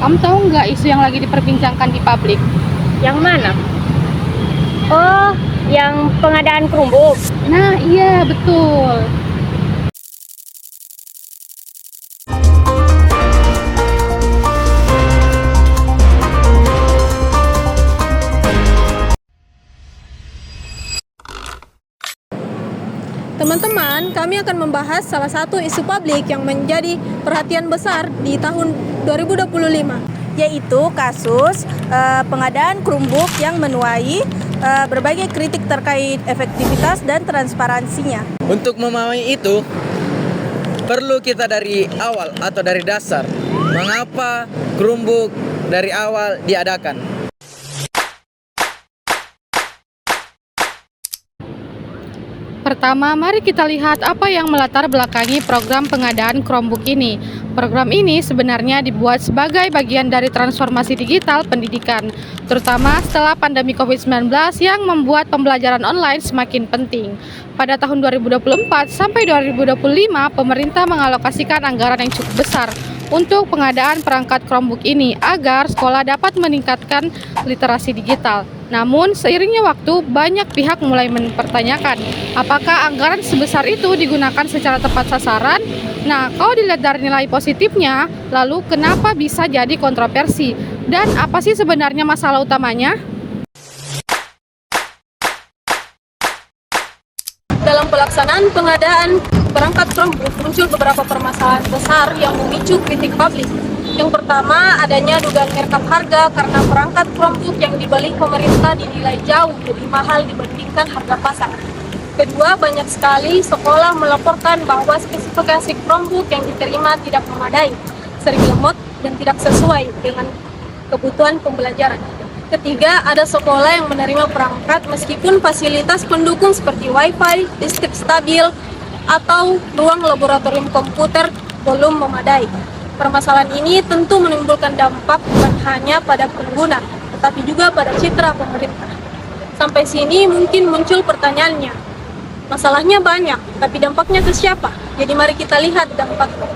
Kamu tahu nggak isu yang lagi diperbincangkan di publik? Yang mana? Oh, yang pengadaan Chromebook. Nah, iya betul. Teman-teman, kami akan membahas salah satu isu publik yang menjadi perhatian besar di tahun 2025, yaitu kasus pengadaan Chromebook yang menuai berbagai kritik terkait efektivitas dan transparansinya. Untuk memahami itu, perlu kita dari awal atau dari dasar. Mengapa Chromebook dari awal diadakan? Pertama, mari kita lihat apa yang melatar belakangi program pengadaan Chromebook ini. Program ini sebenarnya dibuat sebagai bagian dari transformasi digital pendidikan, terutama setelah pandemi COVID-19 yang membuat pembelajaran online semakin penting. Pada tahun 2024 sampai 2025, pemerintah mengalokasikan anggaran yang cukup besar untuk pengadaan perangkat Chromebook ini agar sekolah dapat meningkatkan literasi digital. Namun, seiringnya waktu, banyak pihak mulai mempertanyakan apakah anggaran sebesar itu digunakan secara tepat sasaran. Nah, kalau dilihat dari nilai positifnya, lalu kenapa bisa jadi kontroversi? Dan apa sih sebenarnya masalah utamanya? Dalam pelaksanaan pengadaan perangkat Chromebook muncul beberapa permasalahan besar yang memicu kritik publik. Yang pertama, adanya dugaan merekap harga karena perangkat Chromebook yang dibeli pemerintah dinilai jauh lebih mahal dibandingkan harga pasar. Kedua, banyak sekali sekolah melaporkan bahwa spesifikasi Chromebook yang diterima tidak memadai, sering lemot dan tidak sesuai dengan kebutuhan pembelajaran. Ketiga, ada sekolah yang menerima perangkat meskipun fasilitas pendukung seperti Wi-Fi, listrik stabil, atau ruang laboratorium komputer belum memadai. Permasalahan ini tentu menimbulkan dampak bukan hanya pada pengguna, tetapi juga pada citra pemerintah. Sampai sini mungkin muncul pertanyaannya, masalahnya banyak, tapi dampaknya ke siapa? Jadi mari kita lihat dampaknya.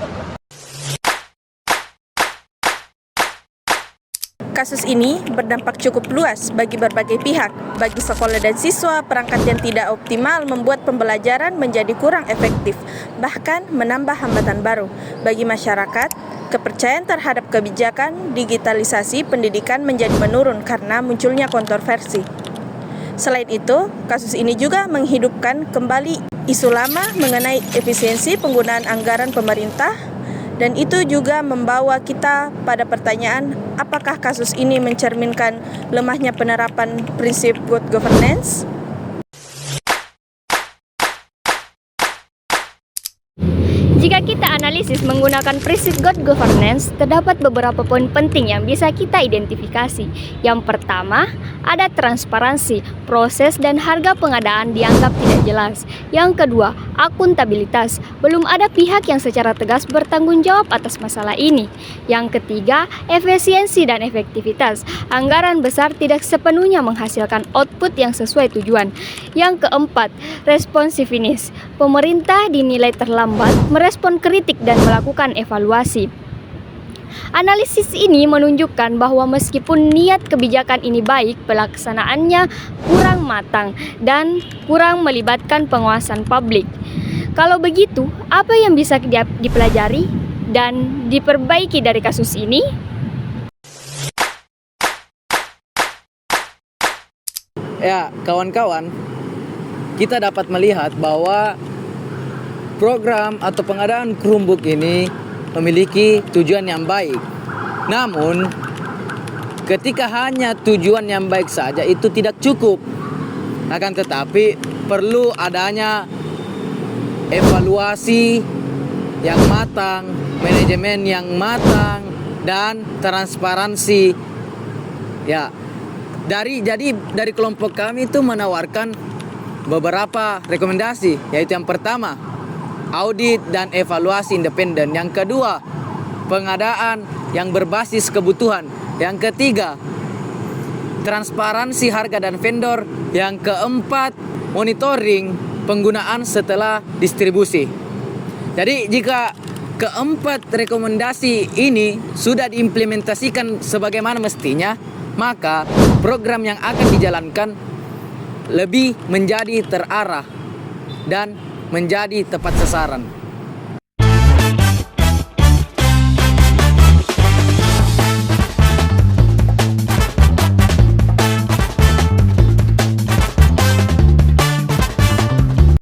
Kasus ini berdampak cukup luas bagi berbagai pihak. Bagi sekolah dan siswa, perangkat yang tidak optimal membuat pembelajaran menjadi kurang efektif, bahkan menambah hambatan baru. Bagi masyarakat, kepercayaan terhadap kebijakan digitalisasi pendidikan menjadi menurun karena munculnya kontroversi. Selain itu, kasus ini juga menghidupkan kembali isu lama mengenai efisiensi penggunaan anggaran pemerintah. Dan itu juga membawa kita pada pertanyaan, apakah kasus ini mencerminkan lemahnya penerapan prinsip good governance? Jika kita analisis menggunakan prinsip good governance, terdapat beberapa poin penting yang bisa kita identifikasi. Yang pertama, ada transparansi, proses dan harga pengadaan dianggap tidak jelas. Yang kedua, akuntabilitas, belum ada pihak yang secara tegas bertanggung jawab atas masalah ini. Yang ketiga, efisiensi dan efektivitas, anggaran besar tidak sepenuhnya menghasilkan output yang sesuai tujuan. Yang keempat, responsiveness, pemerintah dinilai terlambat merespon kritik dan melakukan evaluasi. Analisis ini menunjukkan bahwa meskipun niat kebijakan ini baik, pelaksanaannya kurang matang dan kurang melibatkan pengawasan publik. Kalau begitu, apa yang bisa dipelajari dan diperbaiki dari kasus ini? Ya, kawan-kawan, kita dapat melihat bahwa program atau pengadaan Chromebook ini memiliki tujuan yang baik. Namun, ketika hanya tujuan yang baik saja itu tidak cukup. Akan tetapi perlu adanya evaluasi yang matang, manajemen yang matang, dan transparansi. Ya, dari kelompok kami itu menawarkan beberapa rekomendasi, yaitu yang pertama, audit dan evaluasi independen. Yang kedua, pengadaan yang berbasis kebutuhan. Yang ketiga, transparansi harga dan vendor. Yang keempat, monitoring penggunaan setelah distribusi. Jadi jika keempat rekomendasi ini sudah diimplementasikan sebagaimana mestinya, maka program yang akan dijalankan lebih menjadi terarah dan menjadi tepat sasaran.